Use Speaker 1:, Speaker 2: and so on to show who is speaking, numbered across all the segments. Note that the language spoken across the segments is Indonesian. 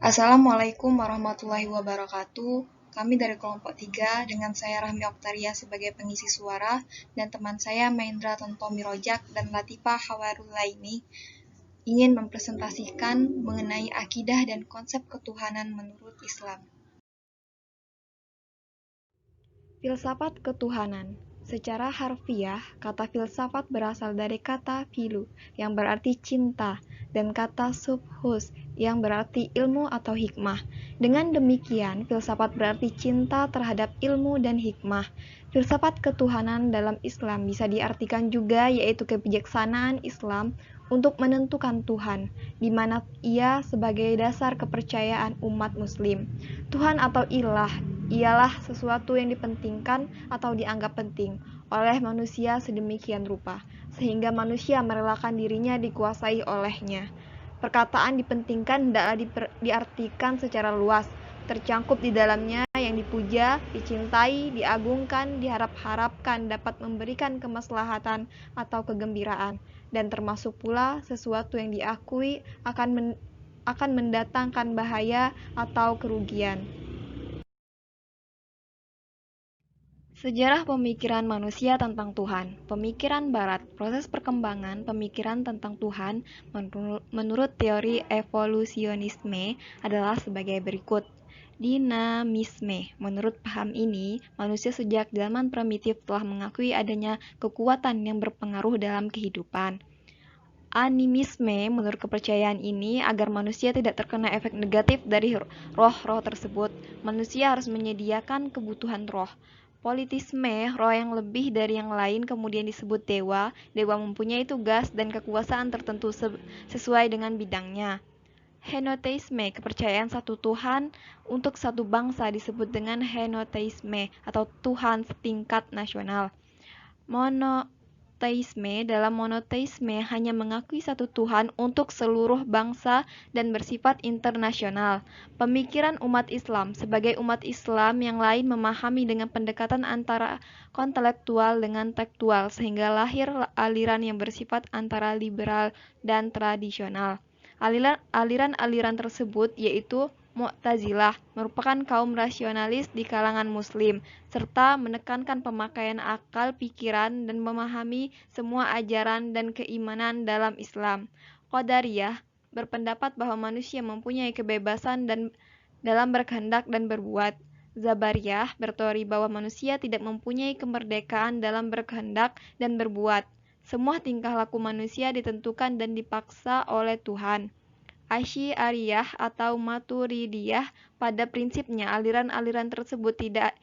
Speaker 1: Assalamualaikum warahmatullahi wabarakatuh. Kami dari kelompok 3 dengan saya Rahmi Oktaria sebagai pengisi suara dan teman saya Maindra Tontomi Rojak dan Latifah Hawarulaini ingin mempresentasikan mengenai akidah dan konsep ketuhanan menurut Islam. Filsafat ketuhanan. Secara harfiah, kata filsafat berasal dari kata filu yang berarti cinta dan kata subhus yang berarti ilmu atau hikmah. Dengan demikian, filsafat berarti cinta terhadap ilmu dan hikmah. Filsafat ketuhanan dalam Islam bisa diartikan juga yaitu kebijaksanaan Islam untuk menentukan Tuhan, di mana ia sebagai dasar kepercayaan umat muslim. Tuhan atau ilah ialah sesuatu yang dipentingkan atau dianggap penting oleh manusia sedemikian rupa, sehingga manusia merelakan dirinya dikuasai olehnya. Perkataan dipentingkan tidaklah diartikan secara luas, tercangkup di dalamnya yang dipuja, dicintai, diagungkan, diharap-harapkan dapat memberikan kemaslahatan atau kegembiraan, dan termasuk pula sesuatu yang diakui akan mendatangkan bahaya atau kerugian. Sejarah pemikiran manusia tentang Tuhan. Pemikiran Barat, proses perkembangan pemikiran tentang Tuhan menurut teori evolusionisme adalah sebagai berikut. Dinamisme. Menurut paham ini, manusia sejak zaman primitif telah mengakui adanya kekuatan yang berpengaruh dalam kehidupan. Animisme, menurut kepercayaan ini, agar manusia tidak terkena efek negatif dari roh-roh tersebut, manusia harus menyediakan kebutuhan roh. Politisme, roh yang lebih dari yang lain kemudian disebut dewa. Dewa mempunyai tugas dan kekuasaan tertentu sesuai dengan bidangnya. Henoteisme, kepercayaan satu Tuhan untuk satu bangsa disebut dengan henoteisme atau Tuhan setingkat nasional. Monoteisme, dalam monoteisme hanya mengakui satu Tuhan untuk seluruh bangsa dan bersifat internasional. Pemikiran umat Islam, sebagai umat Islam yang lain memahami dengan pendekatan antara kontelektual dengan tekstual, sehingga lahir aliran yang bersifat antara liberal dan tradisional. Aliran-aliran tersebut yaitu Mu'tazilah merupakan kaum rasionalis di kalangan muslim, serta menekankan pemakaian akal pikiran dan memahami semua ajaran dan keimanan dalam Islam. Qadariyah berpendapat bahwa manusia mempunyai kebebasan dalam berkehendak dan berbuat. Zabariyah berteori bahwa manusia tidak mempunyai kemerdekaan dalam berkehendak dan berbuat. Semua tingkah laku manusia ditentukan dan dipaksa oleh Tuhan. Asy'ariyah atau Maturidiyah pada prinsipnya aliran-aliran tersebut tidak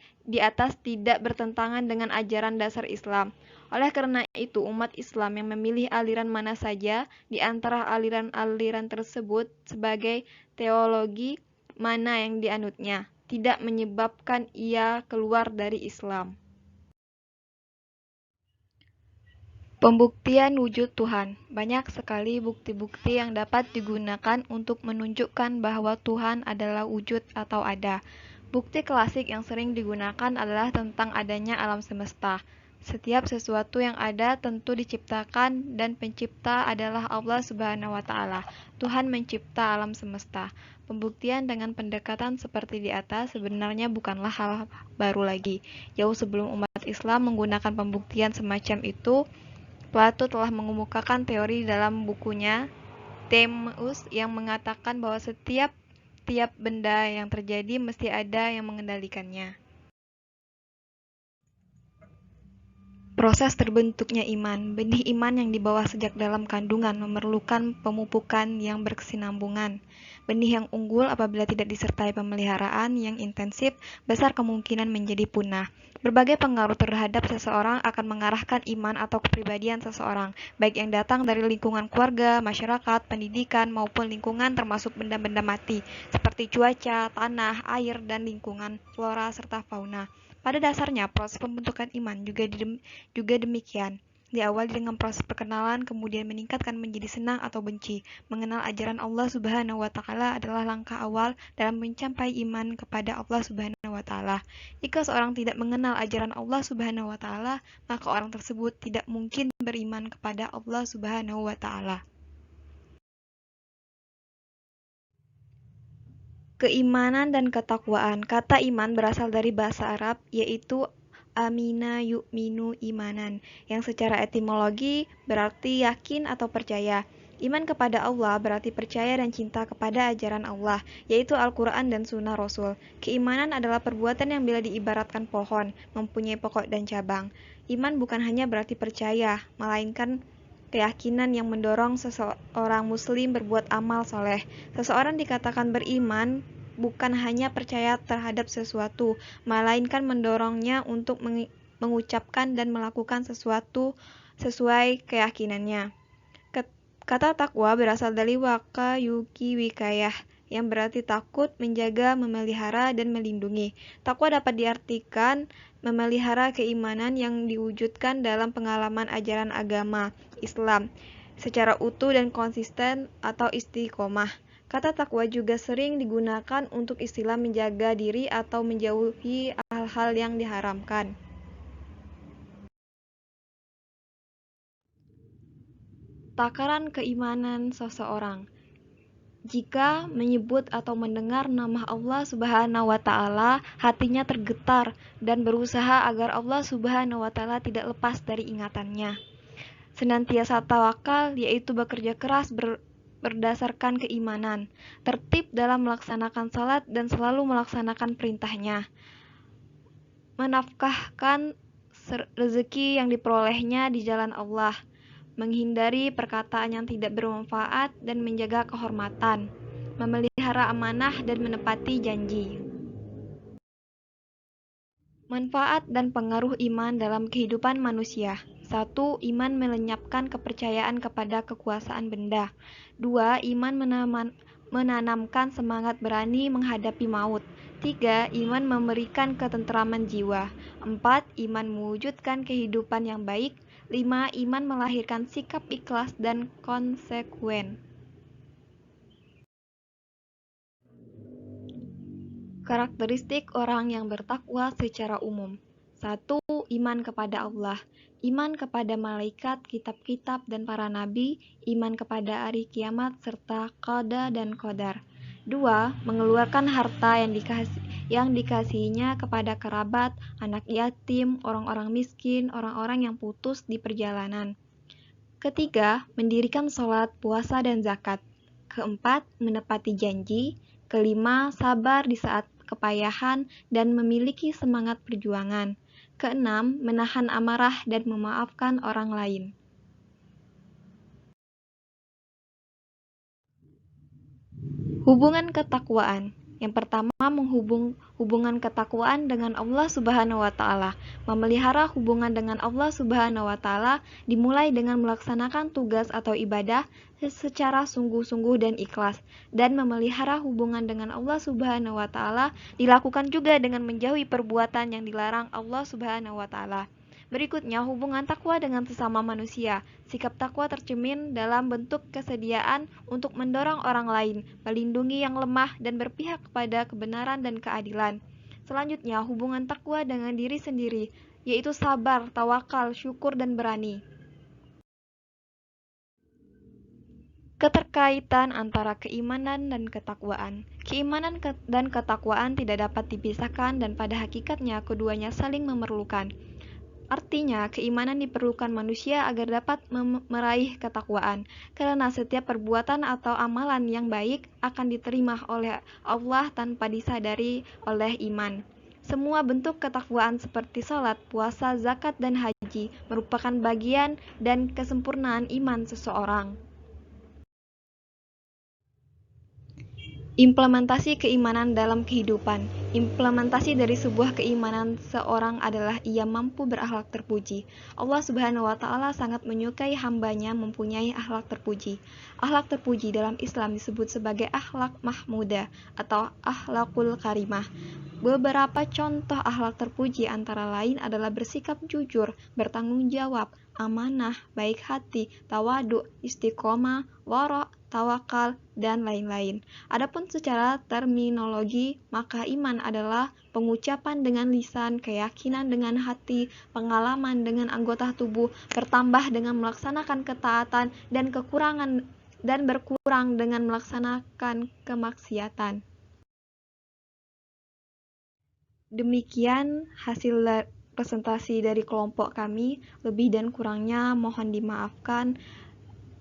Speaker 1: bertentangan dengan ajaran dasar Islam. Oleh karena itu, umat Islam yang memilih aliran mana saja di antara aliran-aliran tersebut sebagai teologi mana yang dianutnya, tidak menyebabkan ia keluar dari Islam. Pembuktian wujud Tuhan. Banyak sekali bukti-bukti yang dapat digunakan untuk menunjukkan bahwa Tuhan adalah wujud atau ada. Bukti klasik yang sering digunakan adalah tentang adanya alam semesta. Setiap sesuatu yang ada tentu diciptakan dan pencipta adalah Allah Subhanahu wa taala. Tuhan mencipta alam semesta. Pembuktian dengan pendekatan seperti di atas sebenarnya bukanlah hal baru lagi. Jauh sebelum umat Islam menggunakan pembuktian semacam itu, Plato telah mengemukakan teori dalam bukunya Timaeus yang mengatakan bahwa setiap benda yang terjadi mesti ada yang mengendalikannya. Proses terbentuknya iman. Benih iman yang dibawa sejak dalam kandungan memerlukan pemupukan yang berkesinambungan. Benih yang unggul apabila tidak disertai pemeliharaan yang intensif, besar kemungkinan menjadi punah. Berbagai pengaruh terhadap seseorang akan mengarahkan iman atau kepribadian seseorang, baik yang datang dari lingkungan keluarga, masyarakat, pendidikan, maupun lingkungan termasuk benda-benda mati, seperti cuaca, tanah, air, dan lingkungan flora serta fauna. Pada dasarnya, proses pembentukan iman juga demikian. Diawali dengan proses perkenalan, kemudian meningkatkan menjadi senang atau benci. Mengenal ajaran Allah Subhanahu wa taala adalah langkah awal dalam mencapai iman kepada Allah Subhanahu wa taala. Jika seorang tidak mengenal ajaran Allah Subhanahu wa taala, maka orang tersebut tidak mungkin beriman kepada Allah Subhanahu wa taala. Keimanan dan ketakwaan. Kata iman berasal dari bahasa Arab, yaitu amina yu'minu imanan, yang secara etimologi berarti yakin atau percaya. Iman kepada Allah berarti percaya dan cinta kepada ajaran Allah, yaitu Al-Quran dan Sunnah Rasul. Keimanan adalah perbuatan yang bila diibaratkan pohon, mempunyai pokok dan cabang. Iman bukan hanya berarti percaya, melainkan keyakinan yang mendorong seseorang muslim berbuat amal soleh. Seseorang dikatakan beriman bukan hanya percaya terhadap sesuatu, melainkan mendorongnya untuk mengucapkan dan melakukan sesuatu sesuai keyakinannya. Kata takwa berasal dari waka yuki wikayah, yang berarti takut, menjaga, memelihara, dan melindungi. Takwa dapat diartikan memelihara keimanan yang diwujudkan dalam pengalaman ajaran agama Islam secara utuh dan konsisten atau istiqomah. Kata takwa juga sering digunakan untuk istilah menjaga diri atau menjauhi hal-hal yang diharamkan. Takaran keimanan seseorang. Jika menyebut atau mendengar nama Allah Subhanahu wa Ta'ala, hatinya tergetar dan berusaha agar Allah Subhanahu wa Ta'ala tidak lepas dari ingatannya. Senantiasa tawakal, yaitu bekerja keras berdasarkan keimanan, tertib dalam melaksanakan salat dan selalu melaksanakan perintahnya, menafkahkan rezeki yang diperolehnya di jalan Allah, menghindari perkataan yang tidak bermanfaat dan menjaga kehormatan, memelihara amanah dan menepati janji. Manfaat dan pengaruh iman dalam kehidupan manusia. 1. Iman melenyapkan kepercayaan kepada kekuasaan benda. 2. Iman menanamkan semangat berani menghadapi maut. 3. Iman memberikan ketentraman jiwa. 4. Iman mewujudkan kehidupan yang baik. 5. Iman melahirkan sikap ikhlas dan konsekuen. Karakteristik orang yang bertakwa secara umum. 1. Iman kepada Allah. Iman kepada malaikat, kitab-kitab, dan para nabi. Iman kepada hari kiamat, serta qada dan qadar. 2. Mengeluarkan harta yang dikasihinya kepada kerabat, anak yatim, orang-orang miskin, orang-orang yang putus di perjalanan. Ketiga, mendirikan sholat, puasa, dan zakat. Keempat, menepati janji. Kelima, sabar di saat kepayahan dan memiliki semangat perjuangan. Keenam, menahan amarah dan memaafkan orang lain. Hubungan ketakwaan. Yang pertama, hubungan ketakwaan dengan Allah Subhanahu wa Ta'ala. Memelihara hubungan dengan Allah Subhanahu wa Ta'ala dimulai dengan melaksanakan tugas atau ibadah secara sungguh-sungguh dan ikhlas, dan memelihara hubungan dengan Allah Subhanahu wa Ta'ala dilakukan juga dengan menjauhi perbuatan yang dilarang Allah Subhanahu wa Ta'ala. Berikutnya, hubungan takwa dengan sesama manusia. Sikap takwa tercermin dalam bentuk kesediaan untuk mendorong orang lain, melindungi yang lemah, dan berpihak kepada kebenaran dan keadilan. Selanjutnya, hubungan takwa dengan diri sendiri, yaitu sabar, tawakal, syukur, dan berani. Keterkaitan antara keimanan dan ketakwaan. Keimanan dan ketakwaan tidak dapat dipisahkan, dan pada hakikatnya keduanya saling memerlukan. Artinya, keimanan diperlukan manusia agar dapat meraih ketakwaan, karena setiap perbuatan atau amalan yang baik akan diterima oleh Allah tanpa disadari oleh iman. Semua bentuk ketakwaan seperti salat, puasa, zakat, dan haji merupakan bagian dan kesempurnaan iman seseorang. Implementasi keimanan dalam kehidupan. Implementasi dari sebuah keimanan seorang adalah ia mampu berakhlak terpuji. Allah Subhanahu wa Ta'ala sangat menyukai hambanya mempunyai akhlak terpuji. Akhlak terpuji dalam Islam disebut sebagai akhlak mahmudah atau akhlakul karimah. Beberapa contoh akhlak terpuji antara lain adalah bersikap jujur, bertanggung jawab, amanah, baik hati, tawadu, istiqomah, wara', tawakal, dan lain-lain. Adapun secara terminologi, maka iman adalah pengucapan dengan lisan, keyakinan dengan hati, pengalaman dengan anggota tubuh, bertambah dengan melaksanakan ketaatan, dan berkurang dengan melaksanakan kemaksiatan. Demikian hasil presentasi dari kelompok kami. Lebih dan kurangnya mohon dimaafkan.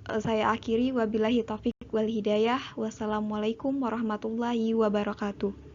Speaker 1: Saya akhiri, wabillahi taufik wal hidayah. Wassalamualaikum warahmatullahi wabarakatuh.